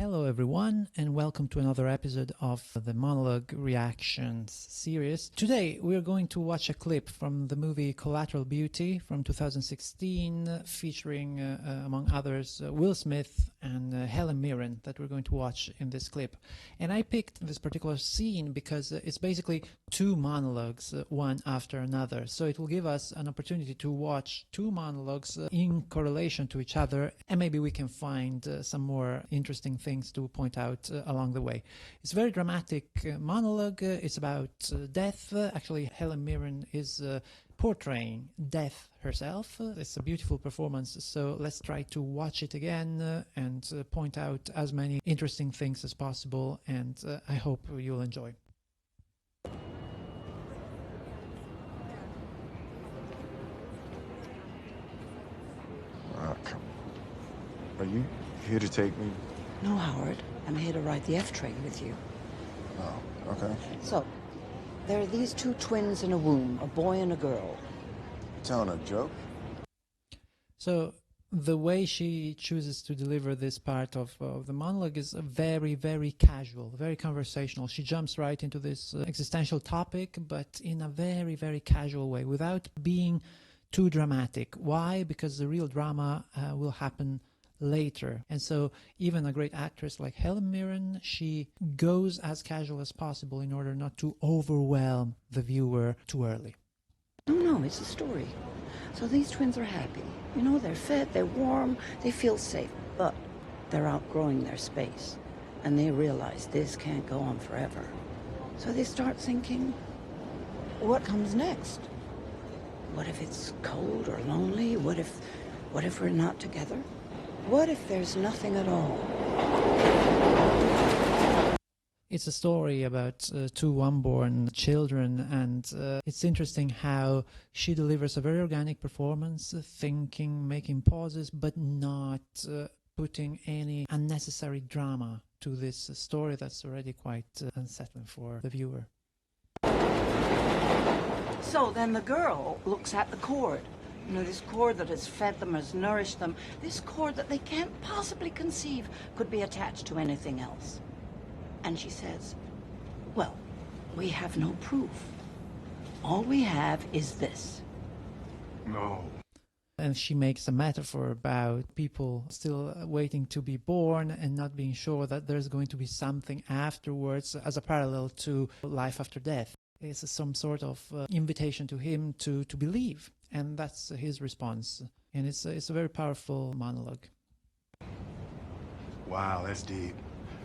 Hello everyone and welcome to another episode of the Monologue Reactions series. Today we're going to watch a clip from the movie Collateral from 2016 featuring among others Will Smith and Helen Mirren that we're going to watch in this clip. And I picked this particular scene because it's basically two monologues, one after another. So it will give us an opportunity to watch two monologues in correlation to each other, and maybe we can find some more interesting things to point out along the way. It's a very dramatic monologue. It's about death. Actually, Helen Mirren is portraying death herself. It's a beautiful performance, so let's try to watch it again and point out as many interesting things as possible, and I hope you'll enjoy. Are you here to take me? No, Howard. I'm here to ride the F train with you. Oh, okay. So, there are these two twins in a womb, a boy and a girl. Telling a joke? So the way she chooses to deliver this part of the monologue is very, very casual, very conversational. She jumps right into this existential topic, but in a very, very casual way, without being too dramatic. Why? Because the real drama will happen later. And so even a great actress like Helen Mirren, she goes as casual as possible in order not to overwhelm the viewer too early. No, it's a story. So these twins are happy. You know, they're fed, they're warm, they feel safe, but they're outgrowing their space. And they realize this can't go on forever. So they start thinking, what comes next? What if it's cold or lonely? What if we're not together? What if there's nothing at all? It's a story about two unborn children, and it's interesting how she delivers a very organic performance, thinking, making pauses, but not putting any unnecessary drama to this story that's already quite unsettling for the viewer. So then the girl looks at the cord. You know, this cord that has fed them, has nourished them, this cord that they can't possibly conceive could be attached to anything else. And she says, well, we have no proof. All we have is this. No. And she makes a metaphor about people still waiting to be born and not being sure that there's going to be something afterwards as a parallel to life after death. It's some sort of invitation to him to believe. And that's his response. And it's a very powerful monologue. Wow, that's deep.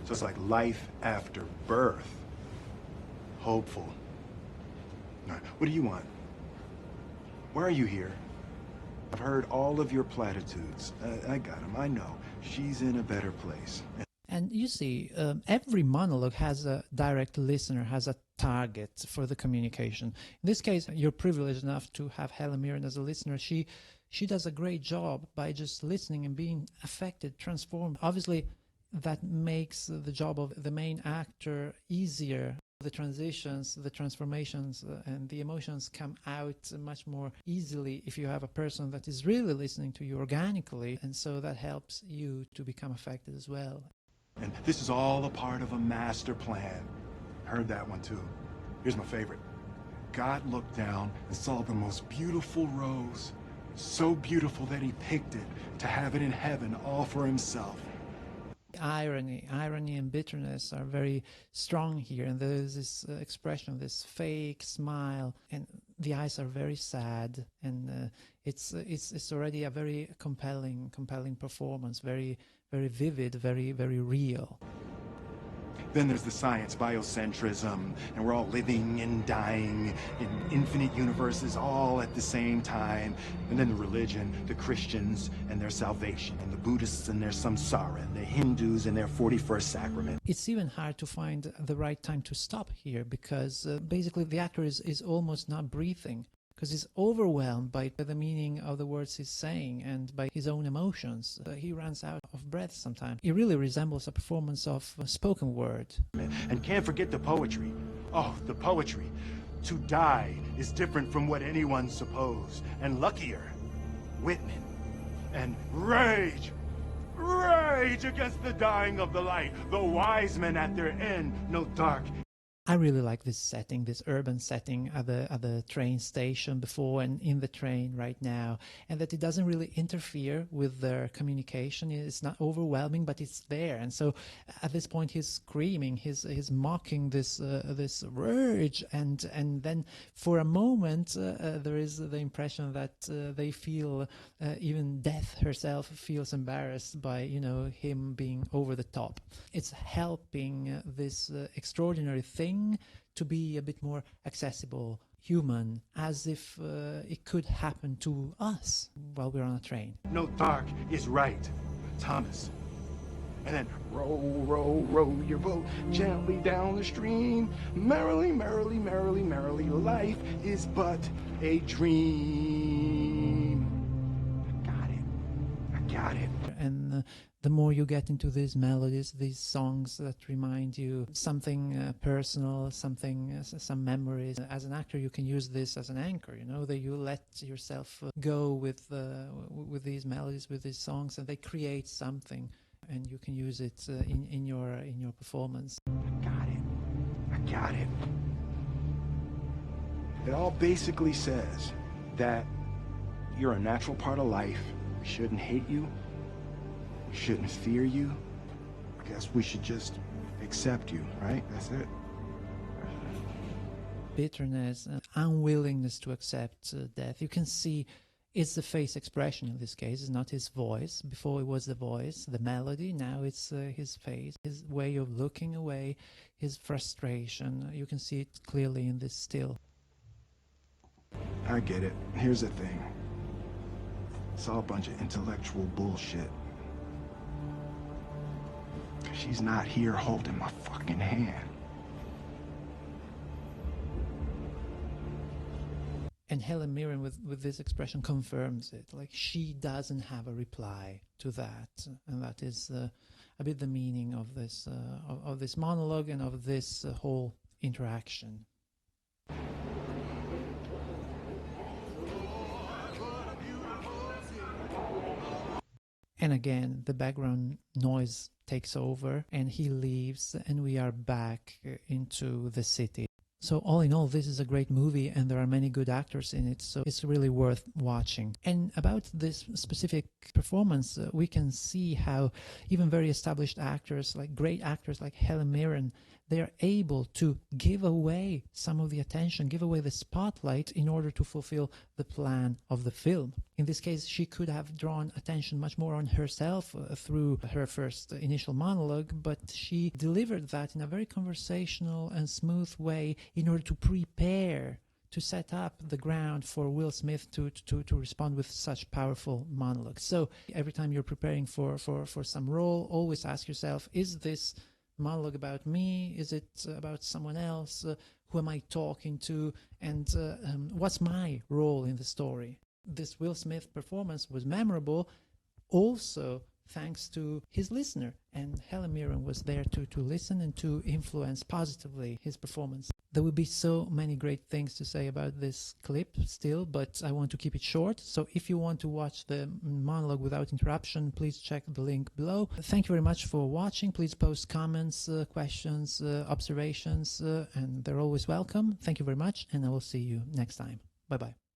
So it's like life after birth. Hopeful. All right, what do you want? Why are you here? I've heard all of your platitudes. I got them, I know. She's in a better place. And you see, every monologue has a direct listener, has a target for the communication. In this case, you're privileged enough to have Helen Mirren as a listener. She does a great job by just listening and being affected, transformed. Obviously, that makes the job of the main actor easier. The transitions, the transformations, and the emotions come out much more easily if you have a person that is really listening to you organically, and so that helps you to become affected as well. And this is all a part of a master plan. Heard that one too. Here's my favorite. God looked down and saw the most beautiful rose. So beautiful that he picked it to have it in heaven all for himself. Irony and bitterness are very strong here, and there's this expression, this fake smile, and the eyes are very sad, and it's already a very compelling performance, very vivid, very real. Then there's the science, biocentrism, and we're all living and dying in infinite universes all at the same time. And then the religion, the Christians and their salvation, and the Buddhists and their samsara, and the Hindus and their 41st sacrament. It's even hard to find the right time to stop here, because basically the actor is almost not breathing, because he's overwhelmed by the meaning of the words he's saying and by his own emotions. He runs out of breath sometimes. It really resembles a performance of a spoken word. And can't forget the poetry. Oh, the poetry. To die is different from what anyone supposed. And luckier, Whitman. And rage. Rage against the dying of the light, the wise men at their end, no dark. I really like this setting, this urban setting at the train station before and in the train right now, and that it doesn't really interfere with their communication. It's not overwhelming, but it's there. And so at this point he's screaming, he's mocking this rage, and then for a moment there is the impression that they feel, even Death herself feels embarrassed by, you know, him being over the top. It's helping this extraordinary thing to be a bit more accessible, human, as if it could happen to us while we're on a train. No dark is right, Thomas. And then row, row, row your boat gently down the stream. Merrily, merrily, merrily, merrily, life is but a dream. I got it. And the more you get into these melodies, these songs that remind you something personal, something, some memories. As an actor, you can use this as an anchor, you know, that you let yourself go with these melodies, with these songs, and they create something, and you can use it in your performance. I got it. It all basically says that you're a natural part of life. We shouldn't hate you. We shouldn't fear you. I guess we should just accept you, right? That's it. Bitterness, unwillingness to accept death. You can see it's the face expression in this case. It's not his voice. Before it was the voice, the melody. Now it's his face, his way of looking away, his frustration. You can see it clearly in this still. I get it. Here's the thing. It's all a bunch of intellectual bullshit. She's not here holding my fucking hand. And Helen Mirren with this expression confirms it. Like, she doesn't have a reply to that, and that is a bit the meaning of this monologue and of this whole interaction. And again, the background noise takes over, and he leaves, and we are back into the city. So all in all, this is a great movie, and there are many good actors in it, so it's really worth watching. And about this specific performance, we can see how even very established actors, like great actors like Helen Mirren, they are able to give away some of the attention, give away the spotlight in order to fulfill the plan of the film. In this case, she could have drawn attention much more on herself through her first initial monologue, but she delivered that in a very conversational and smooth way in order to prepare, to set up the ground for Will Smith to respond with such powerful monologues. So every time you're preparing for some role, always ask yourself, is this monologue about me? Is it about someone else? Who am I talking to? And what's my role in the story? This Will Smith performance was memorable also thanks to his listener, and Helen Mirren was there to listen and to influence positively his performance. There would be so many great things to say about this clip still, but I want to keep it short. So if you want to watch the monologue without interruption, please check the link below. Thank you very much for watching. Please post comments, questions, observations, and they're always welcome. Thank you very much, and I will see you next time. Bye-bye.